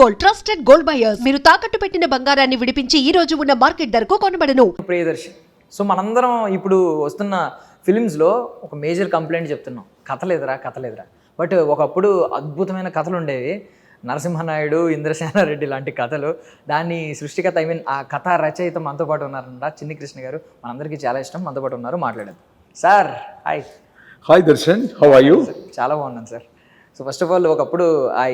Gold, trusted gold buyers. మీరు తాకట్టు పెట్టిన బంగారాన్ని విడిపించి ఈ రోజు ఉన్న మార్కెట్ ధరకు కొనబడను. ప్రియదర్శి. సో మనందరం ఇప్పుడు వస్తున్న ఫిలిమ్స్లో ఒక మేజర్ కంప్లైంట్ చెప్తున్నాం, కథ లేదురా. బట్ ఒకప్పుడు అద్భుతమైన కథలు ఉండేవి. నరసింహనాయుడు, ఇంద్రసేనారెడ్డి లాంటి కథలు. దాన్ని సృష్టికర్త ఆ కథ రచయిత మనతో పాటు ఉన్నారన్నమాట, చిన్ని కృష్ణ గారు. మనందరికీ చాలా ఇష్టం, మనతో పాటు ఉన్నారు, మాట్లాడేది. Sir hi. Hi Darshan, how are you? చాలా బాగున్నాను sir. So first of all, ఒకప్పుడు ఆ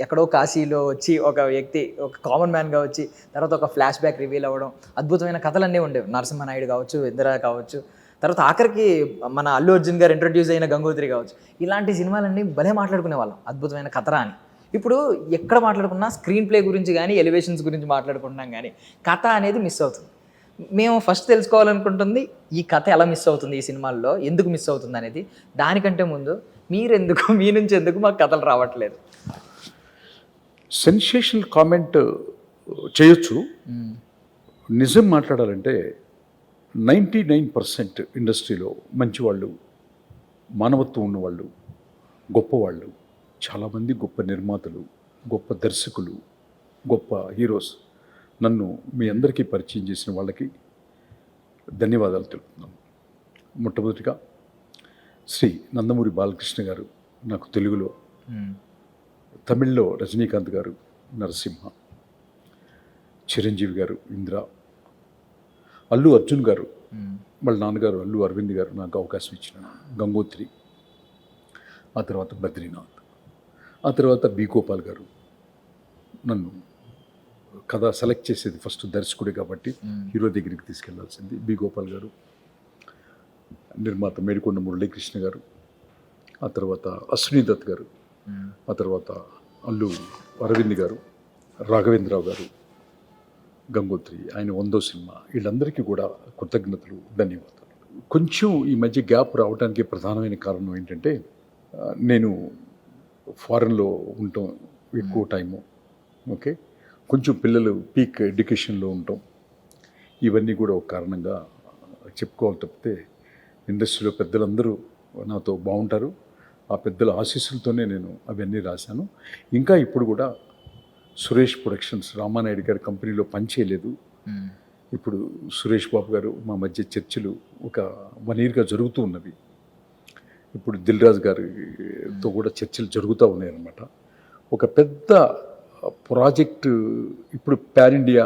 ఎక్కడో కాశీలో వచ్చి ఒక వ్యక్తి, ఒక కామన్ మ్యాన్గా వచ్చి తర్వాత ఒక ఫ్లాష్ బ్యాక్ రివీల్ అవ్వడం, అద్భుతమైన కథలన్నీ ఉండేవి. నరసింహనాయుడు కావచ్చు, ఇందిర కావచ్చు, తర్వాత ఆఖరికి మన అల్లు అర్జున్ గారు ఇంట్రడ్యూస్ అయిన గంగోత్రి కావచ్చు. ఇలాంటి సినిమాలన్నీ భలే మాట్లాడుకునే వాళ్ళం, అద్భుతమైన కథరా అని. ఇప్పుడు ఎక్కడ మాట్లాడుకున్నా స్క్రీన్ ప్లే గురించి కానీ, ఎలివేషన్స్ గురించి మాట్లాడుకుంటున్నాం, కానీ కథ అనేది మిస్ అవుతుంది. మేము ఫస్ట్ తెలుసుకోవాలనుకుంటుంది, ఈ కథ ఎలా మిస్ అవుతుంది ఈ సినిమాల్లో, ఎందుకు మిస్ అవుతుంది అనేది. దానికంటే ముందు మీ నుంచి ఎందుకు మాకు కథలు రావట్లేదు? సెన్సేషనల్ కామెంట్ చేయొచ్చు. నిజం మాట్లాడాలంటే 99% ఇండస్ట్రీలో మంచివాళ్ళు, మానవత్వం ఉన్నవాళ్ళు, గొప్పవాళ్ళు, చాలామంది గొప్ప నిర్మాతలు, గొప్ప దర్శకులు, గొప్ప హీరోస్. నన్ను మీ అందరికీ పరిచయం చేసిన వాళ్ళకి ధన్యవాదాలు తెలుపుతున్నాను. మొట్టమొదటిగా శ్రీ నందమూరి బాలకృష్ణ గారు నాకు తెలుగులో, తమిళ్లో రజనీకాంత్ గారు నరసింహ, చిరంజీవి గారు ఇంద్ర, అల్లు అర్జున్ గారు వాళ్ళ నాన్నగారు అల్లు అరవింద్ గారు నాకు అవకాశం ఇచ్చిన గంగోత్రి, ఆ తర్వాత బద్రీనాథ్, ఆ తర్వాత బి గోపాల్ గారు. నన్ను కథ సెలెక్ట్ చేసేది ఫస్ట్ దర్శకుడే కాబట్టి హీరో దగ్గరికి తీసుకెళ్లాల్సింది బి గోపాల్ గారు, నిర్మాత మేడికొండ మురళీకృష్ణ గారు, ఆ తర్వాత అశ్విని దత్ గారు, ఆ తర్వాత అల్లు అరవింద్ గారు, రాఘవేంద్రరావు గారు, గంగోత్రి, ఆయన 100వ సినిమా. వీళ్ళందరికీ కూడా కృతజ్ఞతలు, ధన్యవాదాలు. కొంచెం ఈ మధ్య గ్యాప్ రావడానికి ప్రధానమైన కారణం ఏంటంటే, నేను ఫారెన్లో ఉండటం ఎక్కువ టైము, ఓకే, కొంచెం పిల్లలు పీక్ ఎడ్యుకేషన్లో ఉండటం, ఇవన్నీ కూడా ఒక కారణంగా చెప్పుకోవాలి. తప్పితే ఇండస్ట్రీలో పెద్దలందరూ నాతో బాగుంటారు. ఆ పెద్దల ఆశీస్సులతోనే నేను అవన్నీ రాశాను. ఇంకా ఇప్పుడు కూడా సురేష్ ప్రొడక్షన్స్, రామానాయుడు గారి కంపెనీలో పనిచేయలేదు. ఇప్పుడు సురేష్ బాబు గారు మా మధ్య చర్చలు ఒక 1 yearగా జరుగుతూ ఉన్నవి. ఇప్పుడు దిల్ రాజు గారితో కూడా చర్చలు జరుగుతూ ఉన్నాయి అన్నమాట. ఒక పెద్ద ప్రాజెక్టు, ఇప్పుడు పాన్ ఇండియా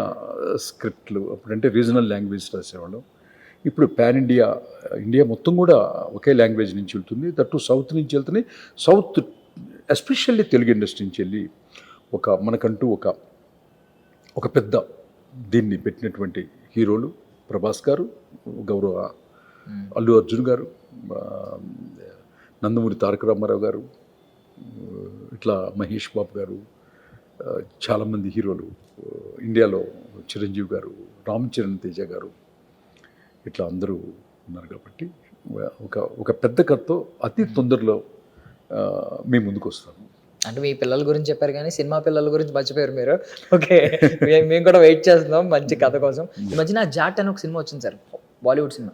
స్క్రిప్ట్లు, అప్పుడంటే రీజనల్ లాంగ్వేజ్ రాసేవాళ్ళం, ఇప్పుడు పాన్ ఇండియా, ఇండియా మొత్తం కూడా ఒకే లాంగ్వేజ్ నుంచి వెళ్తుంది. దట్టు సౌత్ నుంచి వెళ్తున్నాయి. సౌత్ ఎస్పెషల్లీ తెలుగు ఇండస్ట్రీ నుంచి వెళ్ళి మనకంటూ ఒక పెద్ద దీన్ని పెట్టినటువంటి హీరోలు ప్రభాస్ గారు, గౌరవ అల్లు అర్జున్ గారు, నందమూరి తారక రామారావు గారు, ఇట్లా మహేష్ బాబు గారు, చాలామంది హీరోలు ఇండియాలో, చిరంజీవి గారు, రామ్ చరణ్ తేజ గారు, ఇట్లా అందరూ ఉన్నారు. కాబట్టి ఒక పెద్ద కథతో అతి తొందరలో మీ ముందుకు వస్తాను. అంటే మీ పిల్లల గురించి చెప్పారు, కానీ సినిమా పిల్లల గురించి మర్చిపోయారు మీరు. ఓకే, మేము కూడా వెయిట్ చేస్తున్నాం మంచి కథ కోసం. ఈ మధ్యన జాట్ అని ఒక సినిమా వచ్చింది సార్, బాలీవుడ్ సినిమా.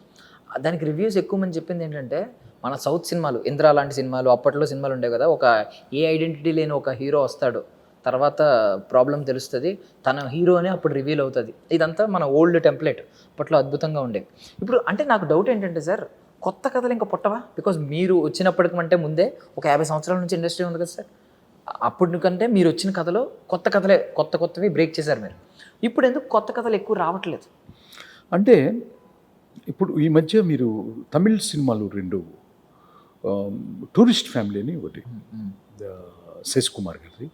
దానికి రివ్యూస్ ఎక్కువ మంది చెప్పింది ఏంటంటే, మన సౌత్ సినిమాలు, ఇంద్ర లాంటి సినిమాలు, అప్పట్లో సినిమాలు ఉండేవి కదా, ఒక ఏ ఐడెంటిటీ లేని ఒక హీరో వస్తాడు, తర్వాత ప్రాబ్లం తెలుస్తుంది, తన హీరోనే అప్పుడు రివీల్ అవుతుంది. ఇదంతా మన ఓల్డ్ టెంప్లెట్, అప్పట్లో అద్భుతంగా ఉండేవి. ఇప్పుడు అంటే నాకు డౌట్ ఏంటంటే సార్, కొత్త కథలు ఇంకా పుట్టవా? బికాజ్ మీరు వచ్చినప్పటికంటే ముందే ఒక 50 సంవత్సరాల నుంచి ఇండస్ట్రీ ఉంది కదా సార్. అప్పటికంటే మీరు వచ్చిన కథలో కొత్తవి బ్రేక్ చేశారు మీరు. ఇప్పుడు ఎందుకు కొత్త కథలు ఎక్కువ రావట్లేదు? అంటే ఇప్పుడు ఈ మధ్య మీరు తమిళ్ సినిమాలు 2, టూరిస్ట్ ఫ్యామిలీ అని ఒకటి, శశి కుమార్ గారిది,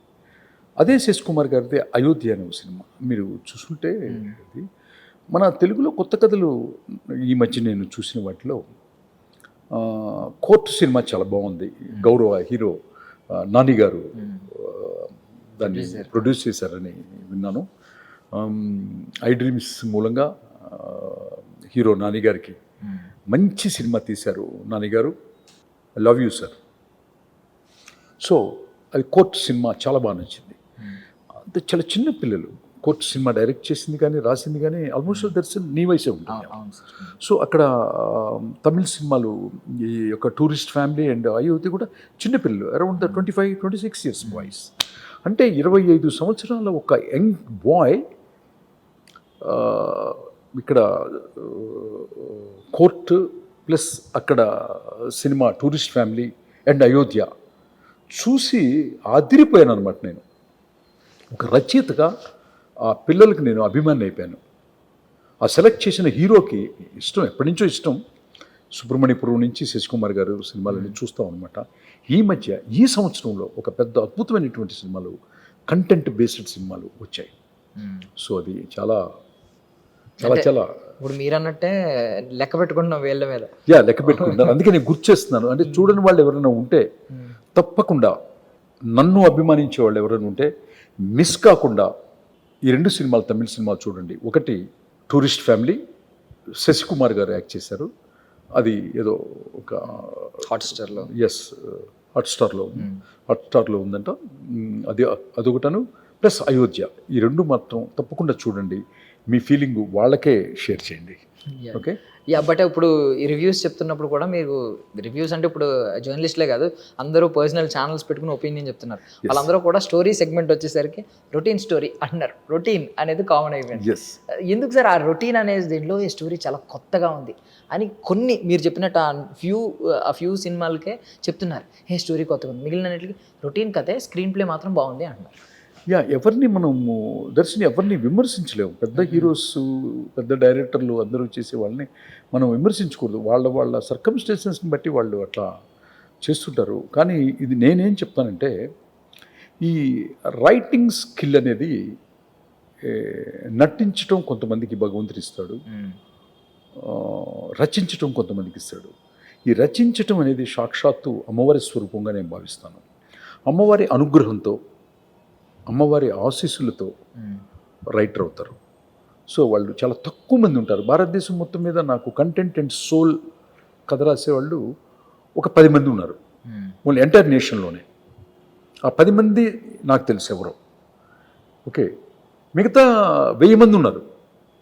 అదే శశి కుమార్ గారిది అయోధ్య అనే సినిమా మీరు చూసుకుంటే, అది మన తెలుగులో కొత్త కథలు ఈ మధ్య నేను చూసిన వాటిలో కోర్టు సినిమా చాలా బాగుంది. గౌరవ హీరో నాని గారు దాన్ని ప్రొడ్యూస్ చేశారని విన్నాను. ఐ డ్రీమ్స్ మూలంగా హీరో నాని గారికి మంచి సినిమా తీశారు నాని గారు. I love you sir. So అది కోర్టు సినిమా చాలా బాగా నచ్చింది. అంతే, చాలా చిన్న పిల్లలు, కోర్టు సినిమా డైరెక్ట్ చేసింది కానీ రాసింది కానీ ఆల్మోస్ట్ దర్శన్ నీ వయసే ఉంటుంది. సో అక్కడ తమిళ్ సినిమాలు, ఈ యొక్క టూరిస్ట్ ఫ్యామిలీ అండ్ అయోధ్య కూడా చిన్నపిల్లలు, అరౌండ్ 25-26 years బాయ్స్. అంటే 25 సంవత్సరాల ఒక యంగ్ బాయ్ ఇక్కడ కోర్టు ప్లస్ అక్కడ cinema tourist family and Ayodhya చూసి అదిరిపోయాను అనమాట. నేను ఒక రచయితగా ఆ పిల్లలకి నేను అభిమాని అయిపోయాను. ఆ సెలెక్ట్ చేసిన హీరోకి ఇష్టం, ఎప్పటి నుంచో ఇష్టం. సుబ్రహ్మణ్యపురం నుంచి శశికుమార్ గారు సినిమాలన్నీ చూస్తాం అనమాట. ఈ మధ్య ఈ సంవత్సరంలో ఒక పెద్ద అద్భుతమైనటువంటి సినిమాలు, కంటెంట్ బేస్డ్ సినిమాలు వచ్చాయి. సో అది చాలా చాలా చాలా ఇప్పుడు మీరు అన్నట్టే లెక్క పెట్టుకుంటున్నాం వేళ్ళ మీద. లెక్క పెట్టుకుంటాను. అందుకే నేను గుర్తు చేస్తున్నాను. అంటే చూడని వాళ్ళు ఎవరైనా ఉంటే తప్పకుండా, నన్ను అభిమానించే వాళ్ళు ఎవరైనా ఉంటే మిస్ కాకుండా ఈ 2 సినిమాలు, తమిళ సినిమాలు చూడండి. ఒకటి టూరిస్ట్ ఫ్యామిలీ, శశికుమార్ గారు యాక్ట్ చేశారు. అది ఏదో ఒక హాట్స్టార్లో హాట్స్టార్లో ఉందంట. అదొకటను ప్లస్ అయోధ్య. ఈ 2 మాత్రం తప్పకుండా చూడండి. మీ ఫీలింగ్ వాళ్ళకే షేర్ చేయండి. ఓకే. బట్ ఇప్పుడు ఈ రివ్యూస్ చెప్తున్నప్పుడు కూడా మీరు రివ్యూస్ అంటే ఇప్పుడు జర్నలిస్ట్లే కాదు, అందరూ పర్సనల్ ఛానల్స్ పెట్టుకుని ఒపీనియన్ చెప్తున్నారు. వాళ్ళందరూ కూడా స్టోరీ సెగ్మెంట్ వచ్చేసరికి రొటీన్ స్టోరీ అంటున్నారు. రొటీన్ అనేది కామన్ అయిపోయింది. ఎందుకు సార్ ఆ రొటీన్ అనేది దీంట్లో ఈ స్టోరీ చాలా కొత్తగా ఉంది అని కొన్ని మీరు చెప్పినట్టు ఆ ఫ్యూ సినిమాలకే చెప్తున్నారు, ఏ స్టోరీ కొత్తగా ఉంది, మిగిలినన్నిటికి రొటీన్ కథే, స్క్రీన్ ప్లే మాత్రం బాగుంది అంటున్నారు. ఎవరిని మనము దర్శని ఎవరిని విమర్శించలేము. పెద్ద హీరోస్, పెద్ద డైరెక్టర్లు అందరూ చేసే వాళ్ళని మనం విమర్శించకూడదు. వాళ్ళ సర్కమ్స్టెన్సెస్ని బట్టి వాళ్ళు అట్లా చేస్తుంటారు. కానీ ఇది నేనేం చెప్తానంటే, ఈ రైటింగ్ స్కిల్ అనేది నటించటం కొంతమందికి భగవంతుడు ఇస్తాడు, రచించటం కొంతమందికి ఇస్తాడు. ఈ రచించటం అనేది సాక్షాత్తు అమ్మవారి స్వరూపంగా నేను భావిస్తాను. అమ్మవారి అనుగ్రహంతో, అమ్మవారి ఆశీస్సులతో రైటర్ అవుతారు. సో వాళ్ళు చాలా తక్కువ మంది ఉంటారు. భారతదేశం మొత్తం మీద నాకు కంటెంట్ అండ్ సోల్ కథ రాసేవాళ్ళు ఒక 10 మంది ఉన్నారు, ఓన్లీ ఎంటైర్ నేషన్లోనే. ఆ 10 మంది నాకు తెలుసు ఎవరో. ఓకే, మిగతా 1000 మంది ఉన్నారు.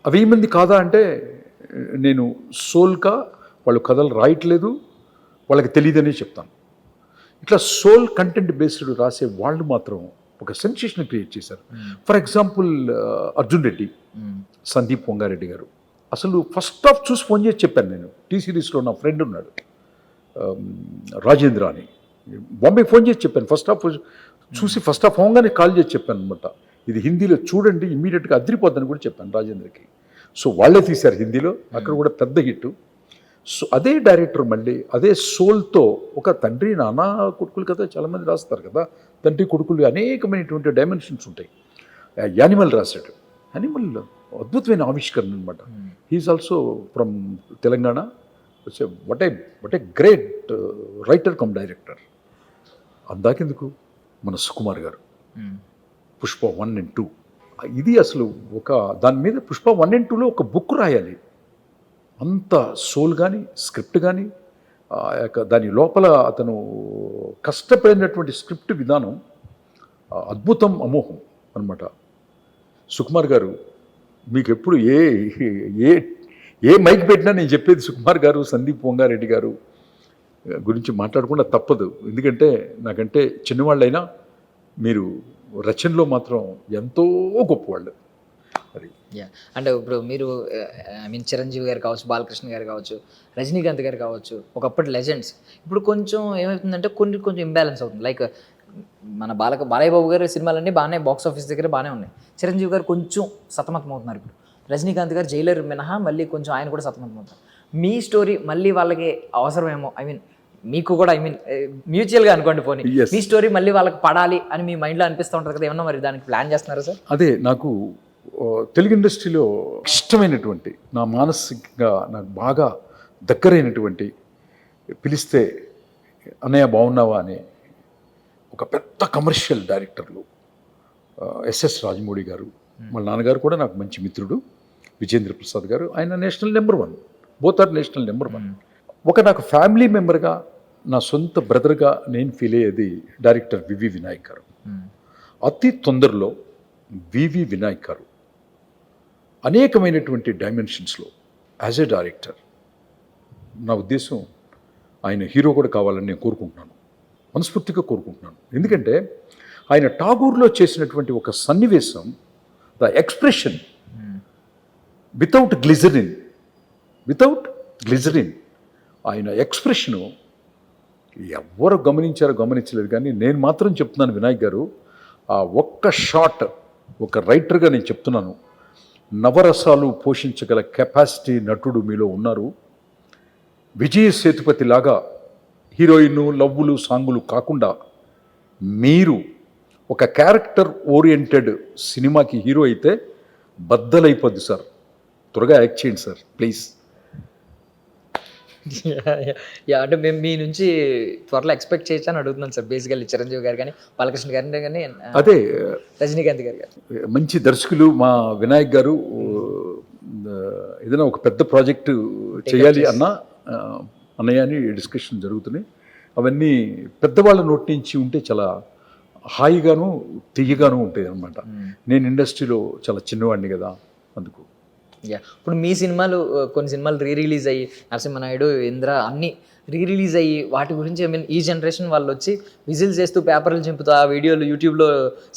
ఆ 1000 మంది కాదా అంటే నేను సోల్గా వాళ్ళు కథలు రాయట్లేదు, వాళ్ళకి తెలియదనే చెప్తాను. ఇట్లా సోల్ కంటెంట్ బేస్డ్ రాసే వాళ్ళు మాత్రం ఒక సెన్సేషన్ క్రియేట్ చేశారు. ఫర్ ఎగ్జాంపుల్ అర్జున్ రెడ్డి, సందీప్ వంగారెడ్డి గారు. అసలు ఫస్ట్ హాఫ్ చూసి ఫోన్ చేసి చెప్పాను నేను. టీ సిరీస్లో నా ఫ్రెండ్ ఉన్నాడు రాజేంద్ర అని, బాంబే ఫోన్ చేసి చెప్పాను. ఫస్ట్ హాఫ్ చూసి ఫస్ట్ హాఫ్ అవగానే కాల్ చేసి చెప్పాను అనమాట, ఇది హిందీలో చూడండి ఇమ్మీడియట్గా అదిరిపోద్దని కూడా చెప్పాను రాజేంద్రకి. సో వాళ్ళే తీశారు హిందీలో, అక్కడ కూడా పెద్ద హిట్. సో అదే డైరెక్టర్ మళ్ళీ అదే సోల్తో ఒక తండ్రి నాన్న కొడుకులు కదా చాలామంది రాస్తారు కదా, తండ్రి కొడుకులు అనేకమైనటువంటి డైమెన్షన్స్ ఉంటాయి. యానిమల్ రాశాడు. యానిమల్ అద్భుతమైన ఆవిష్కరణ అనమాట. He is also from Telangana. What a great writer cum director. అందాకెందుకు మన సుకుమార్ గారు పుష్ప 1 and 2. ఇది అసలు ఒక దాని మీద పుష్ప 1 and 2లో ఒక బుక్ రాయాలి. అంత సోల్ కానీ స్క్రిప్ట్ కానీ దాని లోపల అతను కష్టపడినటువంటి స్క్రిప్ట్ విధానం అద్భుతం, అమోఘం అనమాట. సుకుమార్ గారు మీకు ఎప్పుడు ఏ మైక్ పెట్టినా నేను చెప్పేది సుకుమార్ గారు, సందీప్ వంగారెడ్డి గారు గురించి మాట్లాడకుండా తప్పదు. ఎందుకంటే నాకంటే చిన్నవాళ్ళైనా మీరు రచనలో మాత్రం ఎంతో గొప్పవాళ్ళు. అది అంటే ఇప్పుడు మీరు చిరంజీవి గారు కావచ్చు, బాలకృష్ణ గారు కావచ్చు, రజనీకాంత్ గారు కావచ్చు, ఒకప్పటి లెజెండ్స్. ఇప్పుడు కొంచెం ఏమవుతుందంటే కొంచెం ఇంబ్యాలెన్స్ అవుతుంది. లైక్ మన బాలయ్య బాబు గారి సినిమాలన్నీ బాగానే బాక్స్ ఆఫీస్ దగ్గర బాగానే ఉన్నాయి. చిరంజీవి గారు కొంచెం సతమతం అవుతున్నారు ఇప్పుడు. రజనీకాంత్ గారు జైలర్ మినహా మళ్ళీ కొంచెం ఆయన కూడా సతమతం అవుతారు. మీ స్టోరీ మళ్ళీ వాళ్ళకి అవసరమేమో, మీకు కూడా మ్యూచువల్గా అనుకోండి పోనీ, మీ స్టోరీ మళ్ళీ వాళ్ళకి పడాలి అని మీ మైండ్లో అనిపిస్తూ ఉంటుంది కదా, ఏమన్నా మరి దానికి ప్లాన్ చేస్తున్నారా సార్? అదే నాకు తెలుగు ఇండస్ట్రీలో ఇష్టమైనటువంటి, నా మానసికంగా నాకు బాగా దగ్గరైనటువంటి, పిలిస్తే అన్నయ్య బాగున్నావా అనే ఒక పెద్ద కమర్షియల్ డైరెక్టర్లు ఎస్ఎస్ రాజమౌళి గారు, వాళ్ళ నాన్నగారు కూడా నాకు మంచి మిత్రుడు విజేంద్ర ప్రసాద్ గారు. ఆయన national number 1, both are national number 1. ఒక నాకు ఫ్యామిలీ మెంబర్గా, నా సొంత బ్రదర్గా నేను ఫీల్ అయ్యేది డైరెక్టర్ వివి వినాయక్ గారు. అతి తొందరలో వివి వినాయక్ గారు అనేకమైనటువంటి డైమెన్షన్స్లో యాజ్ ఏ డైరెక్టర్, నా ఉద్దేశం ఆయన హీరో కూడా కావాలని నేను కోరుకుంటున్నాను, మనస్ఫూర్తిగా కోరుకుంటున్నాను. ఎందుకంటే ఆయన ఠాగూర్లో చేసినటువంటి ఒక సన్నివేశం, ద ఎక్స్ప్రెషన్ వితౌట్ గ్లిజరిన్ ఆయన ఎక్స్ప్రెషను ఎవరు గమనించలేదు, కానీ నేను మాత్రం చెప్తున్నాను వినాయక్ గారు, ఆ ఒక్క షాట్ ఒక రైటర్గా నేను చెప్తున్నాను, నవరసాలు పోషించగల కెపాసిటీ నటుడు మీలో ఉన్నారు. విజయ్ సేతుపతి లాగా హీరోయిన్ లవ్వులు సాంగులు కాకుండా మీరు ఒక క్యారెక్టర్ ఓరియంటెడ్ సినిమాకి హీరో అయితే బద్దలైపోద్ది సార్. త్వరగా యాక్ట్ చేయండి సార్ ప్లీజ్. అంటే మేము మీ నుంచి త్వరలో ఎక్స్పెక్ట్ చేయొచ్చు అని అడుగుతున్నాను సార్. బేసికల్లీ చిరంజీవి గారు కానీ, బాలకృష్ణ గారిని కానీ, అదే రజనీకాంత్ గారు కానీ మంచి దర్శకులు. మా వినాయక్ గారు ఏదైనా ఒక పెద్ద ప్రాజెక్టు చేయాలి అన్నయ్య అని డిస్కషన్ జరుగుతున్నాయి. అవన్నీ పెద్దవాళ్ళ నోటి నుంచి ఉంటే చాలా హాయిగాను తీయగాను ఉంటాయి అన్నమాట. నేను ఇండస్ట్రీలో చాలా చిన్నవాడిని కదా, అందుకు. ఇప్పుడు మీ సినిమాలు కొన్ని సినిమాలు రిలీజ్ అయ్యి, నరసింహనాయుడు, ఇంద్ర అన్నీ రిలీజ్ అయ్యి వాటి గురించి ఈ జనరేషన్ వాళ్ళు వచ్చి విజిల్స్ చేస్తూ పేపర్లు చింపుతూ ఆ వీడియోలు యూట్యూబ్లో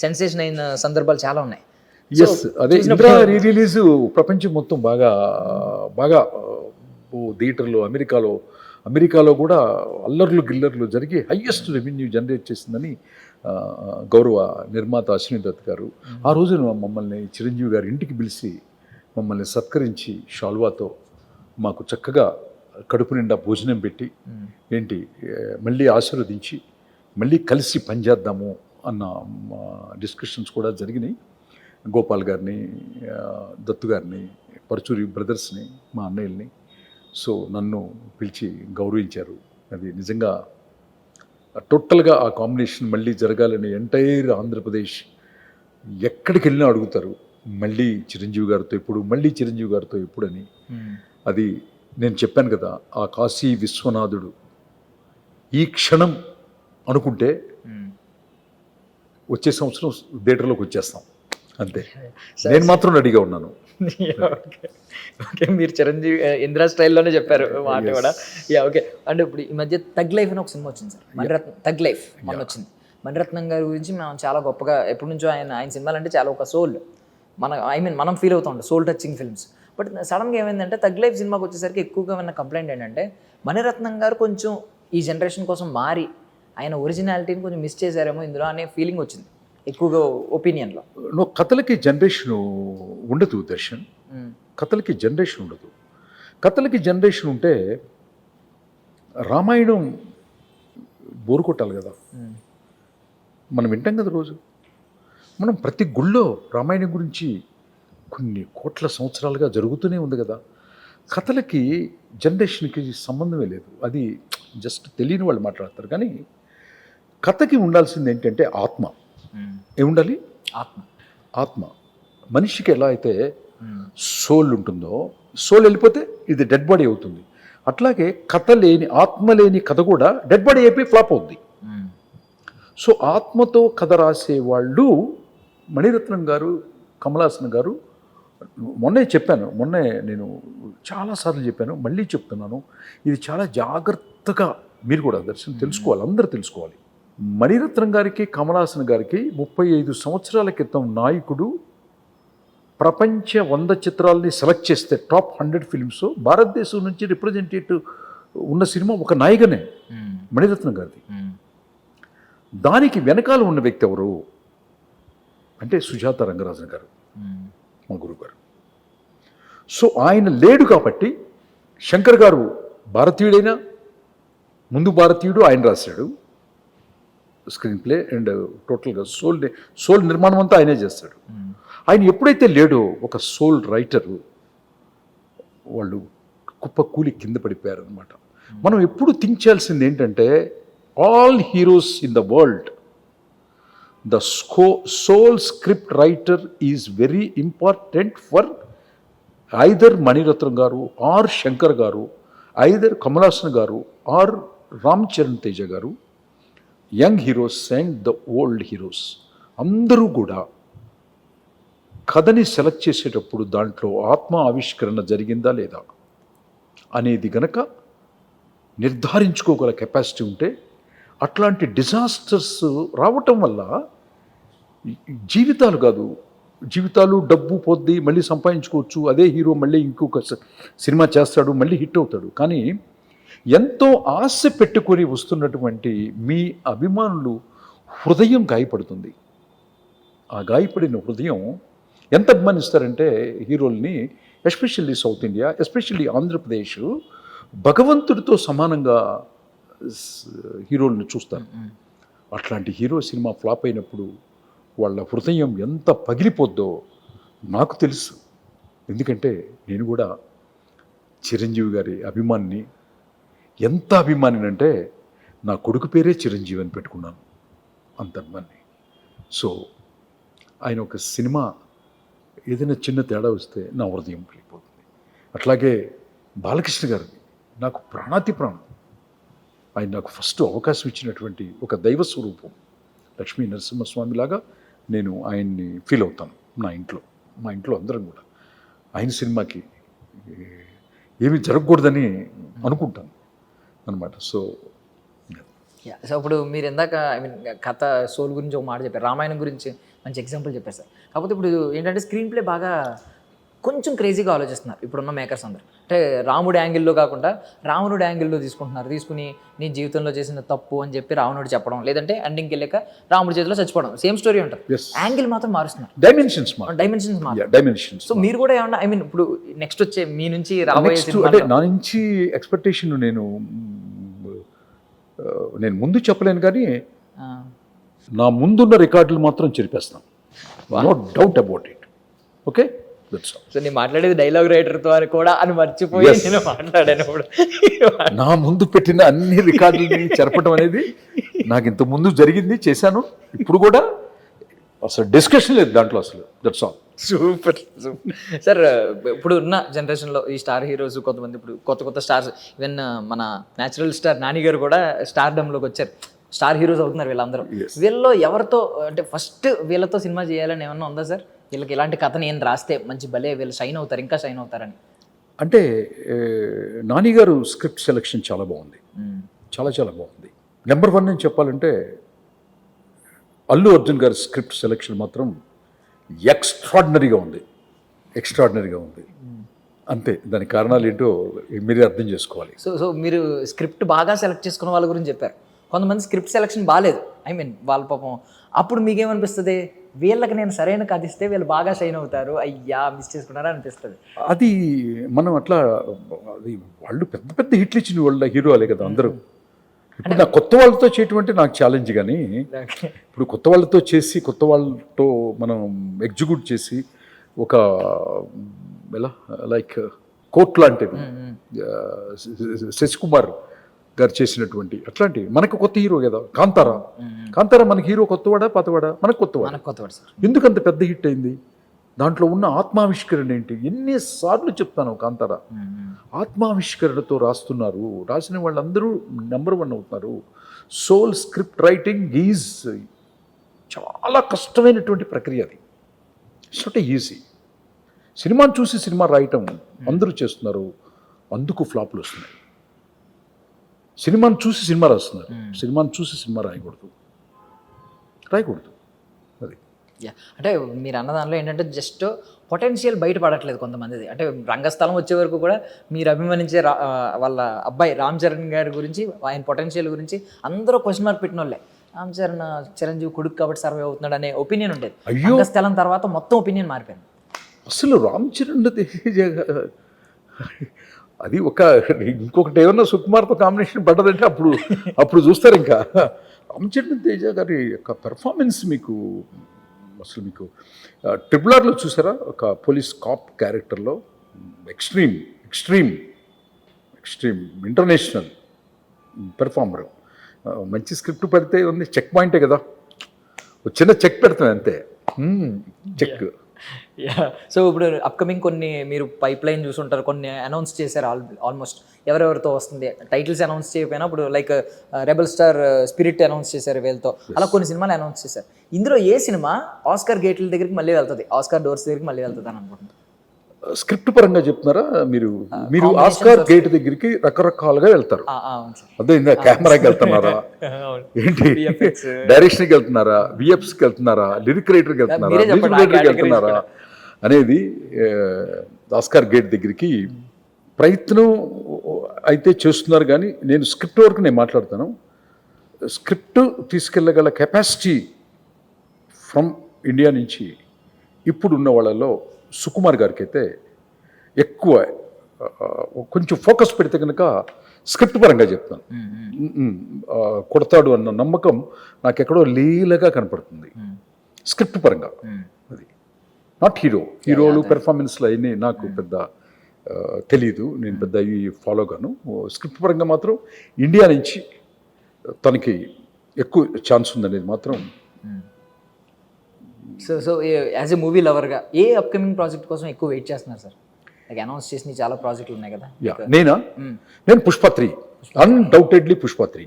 సెన్సేషన్ అయిన సందర్భాలు చాలా ఉన్నాయి. ఎస్, అదే ఇంద్ర రిలీజ్ ప్రపంచం మొత్తం బాగా బాగా థియేటర్లో అమెరికాలో కూడా అల్లర్లు గిల్లర్లు జరిగి హయ్యెస్ట్ రెవెన్యూ జనరేట్ చేసిందని గౌరవ నిర్మాత అశ్విని దత్ గారు ఆ రోజున మమ్మల్ని చిరంజీవి గారి ఇంటికి పిలిచి మమ్మల్ని సత్కరించి షాల్వాతో మాకు చక్కగా కడుపు నిండా భోజనం పెట్టి మళ్ళీ ఆశీర్వదించి మళ్ళీ కలిసి పనిచేద్దాము అన్న డిస్కషన్స్ కూడా జరిగినాయి. గోపాల్ గారిని, దత్తు గారిని, పరచూరి బ్రదర్స్ని, మా అన్నయ్యల్ని సో నన్ను పిలిచి గౌరవించారు. అది నిజంగా టోటల్గా ఆ కాంబినేషన్ మళ్ళీ జరగాలని ఎంటైర్ ఆంధ్రప్రదేశ్ ఎక్కడికి వెళ్ళినా అడుగుతారు, మళ్ళీ చిరంజీవి గారితో ఎప్పుడు అని. అది నేను చెప్పాను కదా, ఆ కాశీ విశ్వనాథుడు ఈ క్షణం అనుకుంటే వచ్చే సంవత్సరం థియేటర్లోకి వచ్చేస్తాం అంతే. నేను మాత్రం రెడీగా ఉన్నాను. ఓకే, మీరు చిరంజీవి ఇందిరా స్టైల్లోనే చెప్పారు మాట కూడా. ఓకే, అంటే ఇప్పుడు ఈ మధ్య తగ్ లైఫ్ అని ఒక సినిమా వచ్చింది సార్, మణిరత్నం. తగ్ లైఫ్ మొన్న వచ్చింది. మణిరత్నం గారి గురించి మనం చాలా గొప్పగా ఎప్పటి నుంచో ఆయన సినిమాలు అంటే చాలా ఒక సోల్ మనం ఫీల్ అవుతూ ఉంటాం, సోల్ టచింగ్ ఫిల్మ్స్. బట్ సడన్గా ఏమైందంటే తగ్ లైఫ్ సినిమాకి వచ్చేసరికి ఎక్కువగా ఉన్న కంప్లైంట్ ఏంటంటే మణిరత్నం గారు కొంచెం ఈ జనరేషన్ కోసం మారి ఆయన ఒరిజినాలిటీని కొంచెం మిస్ చేశారేమో ఇందులో అనే ఫీలింగ్ వచ్చింది ఎక్కువగా ఒపీనియన్లో. కథలకి జనరేషన్ ఉండదు దర్శన్, కథలకి జనరేషన్ ఉండదు. కథలకి జనరేషన్ ఉంటే రామాయణం బోరు కొట్టాలి కదా. మనం వింటాం కదా రోజు, మనం ప్రతి గుళ్ళో రామాయణం గురించి కొన్ని కోట్ల సంవత్సరాలుగా జరుగుతూనే ఉంది కదా. కథలకి జనరేషన్కి సంబంధమే లేదు, అది జస్ట్ తెలియని వాళ్ళు మాట్లాడతారు. కానీ కథకి ఉండాల్సింది ఏంటంటే ఆత్మ. ఏముండాలి? ఆత్మ. మనిషికి ఎలా అయితే సోల్ ఉంటుందో, సోల్ వెళ్ళిపోతే ఇది డెడ్ బాడీ అవుతుంది. అట్లాగే కథ లేని, ఆత్మ లేని కథ కూడా డెడ్ బాడీ అయిపోయి ఫ్లాప్ అవుద్ది. సో ఆత్మతో కథ రాసేవాళ్ళు మణిరత్నం గారు, కమలాసన్ గారు. మొన్నే నేను చాలాసార్లు చెప్పాను, మళ్ళీ చెప్తున్నాను, ఇది చాలా జాగ్రత్తగా మీరు కూడా దర్శనం తెలుసుకోవాలి, అందరూ తెలుసుకోవాలి. మణిరత్నం గారికి, కమలాసన్ గారికి 35 సంవత్సరాల క్రితం నాయకుడు ప్రపంచ 100 చిత్రాలని సెలెక్ట్ చేస్తే టాప్ 100 ఫిల్మ్స్ భారతదేశం నుంచి రిప్రజెంటేటివ్ ఉన్న సినిమా ఒక నాయకనే మణిరత్నం గారిది. దానికి వెనకాల ఉన్న వ్యక్తి ఎవరు అంటే సుజాత రంగరాజన్ గారు, మా గురువు గారు. సో ఆయన లేడు కాబట్టి శంకర్ గారు భారతీయుడైనా, ముందు భారతీయుడు, ఆయన రాశాడు స్క్రీన్ ప్లే అండ్ టోటల్గా సోల్ నిర్మాణం అంతా ఆయనే చేస్తాడు. ఆయన ఎప్పుడైతే లేడో ఒక సోల్ రైటరు, వాళ్ళు కుప్ప కూలి కింద పడిపోయారు అనమాట. మనం ఎప్పుడు థింక్ చేయాల్సింది ఏంటంటే all heroes in the world, the sole script writer is very important for either Maniratnam garu or Shankar garu, either Kamalasan garu or Ram Charan Teja garu, young heroes and the old heroes. అందరూ కూడా కథని select చేసేటప్పుడు దాంట్లో ఆత్మ ఆవిష్కరణ జరిగిందా లేదా అనేది గనక నిర్ధారించుకోగల కెపాసిటీ ఉంటే, అట్లాంటి డిజాస్టర్స్ రావటం వల్ల జీవితాలు కాదు, జీవితాలు డబ్బు పొద్ది మళ్ళీ సంపాదించుకోవచ్చు, అదే హీరో మళ్ళీ ఇంకొక సినిమా చేస్తాడు, మళ్ళీ హిట్ అవుతాడు. కానీ ఎంతో ఆశ పెట్టుకొని వస్తున్నటువంటి మీ అభిమానులు హృదయం గాయపడుతుంది. ఆ గాయపడిన హృదయం ఎంత అభిమానిస్తారంటే హీరోల్ని, especially South India, especially Andhra Pradesh భగవంతుడితో సమానంగా హీరోల్ని చూస్తారు. అట్లాంటి హీరో సినిమా ఫ్లాప్ అయినప్పుడు వాళ్ళ హృదయం ఎంత పగిలిపోద్దో నాకు తెలుసు. ఎందుకంటే నేను కూడా చిరంజీవి గారి అభిమానిని. ఎంత అభిమానినంటే నా కొడుకు పేరే చిరంజీవి అని పెట్టుకున్నాను, అంత అభిమాని. సో ఆయన ఒక సినిమా ఏదైనా చిన్న తేడా వస్తే నా హృదయం పగిలిపోతుంది. అట్లాగే బాలకృష్ణ గారిని నాకు ప్రాణాతి ప్రాణం. ఆయన నాకు ఫస్ట్ అవకాశం ఇచ్చినటువంటి ఒక దైవ స్వరూపం. లక్ష్మీ నరసింహస్వామిలాగా నేను ఆయన్ని ఫీల్ అవుతాను. మా ఇంట్లో అందరం కూడా ఆయన సినిమాకి ఏమీ జరగకూడదని అనుకుంటాను అనమాట. సో ఇప్పుడు మీరు ఇందాక కథ సోల్ గురించి ఒక మాట చెప్పారు, రామాయణం గురించి మంచి ఎగ్జాంపుల్ చెప్పారు సార్. కాకపోతే ఇప్పుడు ఏంటంటే స్క్రీన్ ప్లే బాగా కొంచెం క్రేజీగా ఆలోచిస్తున్నారు ఇప్పుడున్న మేకర్స్ అందరు. అంటే రాముడి యాంగిల్లో కాకుండా రావణుడి యాంగిల్లో తీసుకుని నీ జీవితంలో చేసిన తప్పు అని చెప్పి రావణుడు చెప్పడం, లేదంటే ఎండింగ్కి వెళ్ళాక రాముడి చేతిలో చచ్చిపోవడం, సేమ్ స్టోరీ ఉంటుంది. యాంగిల్ మాత్రం మారుస్తున్నారు, డైమెన్షన్స్ డైమెన్షన్స్. సో మీరు కూడా ఏమన్నా ఇప్పుడు నెక్స్ట్ వచ్చే మీ నుంచి రాబోయే అంటే నా నుంచి ఎక్స్పెక్టేషన్ నేను ముందు చెప్పలేను, కానీ నా ముందున్న రికార్డులు మాత్రం చెరిపేస్తాను. No doubt about it. Okay, so నేను మాట్లాడేది డైలాగ్ రైటర్తో అని కూడా అని మర్చిపోయి నేను మాట్లాడాను. ఇప్పుడు నా ముందు పెట్టిన అన్ని రికార్డులని చెరపడం అనేది నాకు ఇంత ముందు జరిగింది, చేశాను. ఇప్పుడు కూడా అసలు డిస్కషన్ లేదు దాంట్లో అసలు. That's all. Super sir. ఇప్పుడు ఉన్న జనరేషన్లో ఈ స్టార్ హీరోస్ కొంతమంది, ఇప్పుడు కొత్త స్టార్స్, ఈవెన్ మన న్యాచురల్ స్టార్ నాని గారు కూడా స్టార్డమ్లోకి వచ్చారు, స్టార్ హీరోస్ అవుతున్నారు వీళ్ళందరూ. వీళ్ళలో ఎవరితో అంటే ఫస్ట్ వీళ్ళతో సినిమా చేయాలని ఏమన్నా ఉందా సార్? వీళ్ళకి ఇలాంటి కథని ఏం రాస్తే మంచి భలే వీళ్ళు షైన్ అవుతారు, ఇంకా షైన్ అవుతారని. అంటే నాని గారు స్క్రిప్ట్ సెలెక్షన్ చాలా బాగుంది, చాలా చాలా బాగుంది. నెంబర్ 1 అని చెప్పాలంటే అల్లు అర్జున్ గారి స్క్రిప్ట్ సెలెక్షన్ మాత్రం ఎక్స్ట్రాడినరీగా ఉంది. అంతే. దానికి కారణాలు ఏంటో మీరే అర్థం చేసుకోవాలి. సో మీరు స్క్రిప్ట్ బాగా సెలెక్ట్ చేసుకున్న వాళ్ళ గురించి చెప్పారు. కొంతమంది స్క్రిప్ట్ సెలెక్షన్ బాగాలేదు, వాళ్ళ పాపం. అప్పుడు మీకేమనిపిస్తుంది? వీళ్ళకి నేను సరైన కథ ఇస్తే వీళ్ళు బాగా షైన్ అవుతారు, అయ్యా మిస్ చేసుకున్నారా అనిపిస్తుంది. అది మనం అట్లా, అది వాళ్ళు పెద్ద పెద్ద హిట్లు ఇచ్చిన వాళ్ళ హీరోలే కదా అందరూ. ఇప్పుడు నా కొత్త వాళ్ళతో చేయటం నాకు ఛాలెంజ్. కానీ ఇప్పుడు కొత్త వాళ్ళతో చేసి, కొత్త వాళ్ళతో మనం ఎగ్జిక్యూట్ చేసి ఒక ఎలా లైక్ కోర్ట్ లాంటిది శశికుమార్ గారు చేసినటువంటి అట్లాంటి మనకు కొత్త హీరో కదా. కాంతారా మనకి హీరో కొత్తవాడా పాతవాడా? మనకు కొత్తవాడు. ఎందుకంత పెద్ద హిట్ అయింది? దాంట్లో ఉన్న ఆత్మావిష్కరణ ఏంటి? ఎన్నిసార్లు చెప్తాను, కాంతారా ఆత్మావిష్కరణతో రాస్తున్నారు. రాసిన వాళ్ళందరూ నెంబర్ 1 అవుతున్నారు. సోల్ స్క్రిప్ట్ రైటింగ్ ఈజ్ చాలా కష్టమైనటువంటి ప్రక్రియ. అది ఇట్స్ నాట్ ఈజీ. సినిమాను చూసి సినిమా రాయటం అందరూ చేస్తున్నారు, అందుకు ఫ్లాప్లు వస్తున్నాయి. సినిమాను చూసి సినిమా రాస్తున్నారు, సినిమాను చూసి సినిమా రాయకూడదు. అది అంటే మీరు అన్న దానిలో ఏంటంటే జస్ట్ పొటెన్షియల్ బయటపడట్లేదు కొంతమందిది. అంటే రంగస్థలం వచ్చే వరకు కూడా మీరు అభిమానించే వాళ్ళ అబ్బాయి రామ్ చరణ్ గారి గురించి, ఆయన పొటెన్షియల్ గురించి అందరూ క్వశ్చన్ మార్క్ పెట్టిన వాళ్ళే. రామ్ చరణ్ చిరంజీవి కొడుకు కాబట్టి సర్వే అవుతున్నాడు అనే ఒపీనియన్ ఉండేది. రంగస్థలం తర్వాత మొత్తం ఒపీనియన్ మారిపోయింది. అసలు రామ్ చరణ్ అది ఒక ఇంకొకటి ఏమన్నా సుకుమార్తో కాంబినేషన్ పడ్డదంటే అప్పుడు చూస్తారు. ఇంకా రామ్ చరణ్ తేజ గారి యొక్క పెర్ఫార్మెన్స్ మీకు ట్రిపుల్ ఆర్లో చూసారా? ఒక పోలీస్ కాప్ క్యారెక్టర్లో ఎక్స్ట్రీమ్ ఇంటర్నేషనల్ పెర్ఫార్మర్. మంచి స్క్రిప్ట్ పెడితే ఉంది, చెక్ పాయింటే కదా, ఒక చిన్న చెక్ పెడతాం అంతే, చెక్. సో ఇప్పుడు అప్కమింగ్ కొన్ని మీరు పైప్ లైన్ చూసుంటారు, కొన్ని అనౌన్స్ చేశారు ఆల్మోస్ట్. ఎవరెవరితో వస్తుంది టైటిల్స్ అనౌన్స్ చేయకపోయినా ఇప్పుడు like rebel star spirit announce చేశారు వీళ్ళతో, అలా కొన్ని సినిమాలు అనౌన్స్ చేశారు. ఇందులో ఏ సినిమా ఆస్కార్ గేట్ల దగ్గరికి మళ్ళీ వెళ్తుంది, ఆస్కార్ డోర్స్ దగ్గరికి మళ్ళీ వెళ్తుంది అని అనుకుంటున్నాను? స్క్రిప్ట్ పరంగా చెప్తున్నారా మీరు మీరు ఆస్కార్ గేట్ దగ్గరికి రకరకాలుగా వెళ్తారు. అవును సార్. అదే కెమెరాకి వెళ్తున్నారా, ఏంటి డైరెక్షన్కి వెళ్తున్నారా, విఎఫ్స్కి వెళ్తున్నారా, లిరిక్ రైటర్కి వెళ్తున్నారా, మీరే చెప్పండి, మ్యూజిక్ రైటర్కి ఆ వెళ్తున్నారా అనేది ఆస్కార్ గేట్ దగ్గరికి ప్రయత్నం అయితే చేస్తున్నారు. కానీ నేను స్క్రిప్ట్ వరకు నేను మాట్లాడతాను. స్క్రిప్ట్ తీసుకెళ్ళగల కెపాసిటీ ఫ్రమ్ ఇండియా నుంచి ఇప్పుడున్న వాళ్ళలో సుకుమార్ గారికి అయితే ఎక్కువ కొంచెం ఫోకస్ పెడితే కనుక స్క్రిప్ట్ పరంగా చెప్తాను. కొడతాడు అన్న నమ్మకం నాకు ఎక్కడో లీలగా కనపడుతుంది స్క్రిప్ట్ పరంగా. అది నాట్ హీరోలు పెర్ఫార్మెన్స్లు అవన్నీ నాకు పెద్ద తెలీదు, నేను పెద్ద ఈ ఫాలో గాను. స్క్రిప్ట్ పరంగా మాత్రం ఇండియా నుంచి తనకి ఎక్కువ ఛాన్స్ ఉందనేది మాత్రం. సో యాజ్ ఎ మూవీ లవర్గా ఏ అప్కమింగ్ ప్రాజెక్ట్ కోసం ఎక్కువ వెయిట్ చేస్తున్నారు సార్? లైక్ అనౌన్స్ చేసిన చాలా ప్రాజెక్టులు ఉన్నాయి కదా. నేను Pushpa 3 undoubtedly Pushpa 3.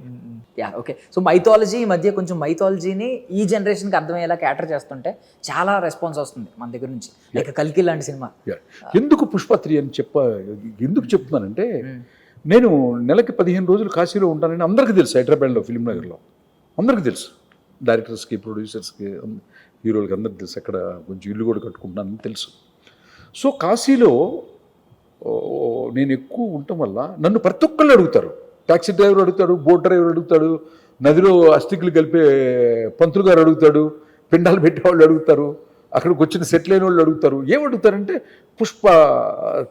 Okay. So mythology ఈ మధ్య కొంచెం మైథాలజీని ఈ జనరేషన్కి అర్థమయ్యేలా క్యాటర్ చేస్తుంటే చాలా రెస్పాన్స్ వస్తుంది మన దగ్గర నుంచి. లైక్ కల్కి లాంటి సినిమా. ఎందుకు పుష్ప 3 అని ఎందుకు చెప్తున్నానంటే నేను నెలకి 15 రోజులు కాశీలో ఉంటానని అందరికీ తెలుసు. హైదరాబాద్లో ఫిలిం నగర్లో అందరికీ తెలుసు. డైరెక్టర్స్కి, ప్రొడ్యూసర్స్కి, హీరోలకి అందరికీ తెలుసు. అక్కడ కొంచెం ఇల్లు కూడా కట్టుకుంటున్నానని తెలుసు. సో కాశీలో నేను ఎక్కువ ఉండటం వల్ల నన్ను ప్రతి ఒక్కళ్ళు అడుగుతారు. ట్యాక్సీ డ్రైవర్ అడుగుతాడు, బోట్ డ్రైవర్ అడుగుతాడు, నదిలో అస్థికులు కలిపే పంతులు గారు అడుగుతాడు, పిండాలు పెట్టేవాళ్ళు అడుగుతారు, అక్కడికి వచ్చిన సెటిల్ అయిన వాళ్ళు అడుగుతారు. ఏమడుగుతారంటే పుష్ప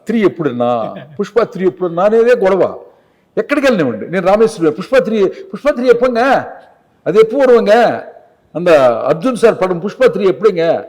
3 ఎప్పుడన్నా, పుష్ప 3 ఎప్పుడన్నా అనేదే గొడవ. ఎక్కడికి వెళ్ళినామండి నేను రామేశ్వరం పుష్ప 3 ఎప్పంగా, అది ఎప్పుడు வருவாங்க அந்த அர்ஜுன் சார் படம் புஷ்பா 3 எப்படிங்க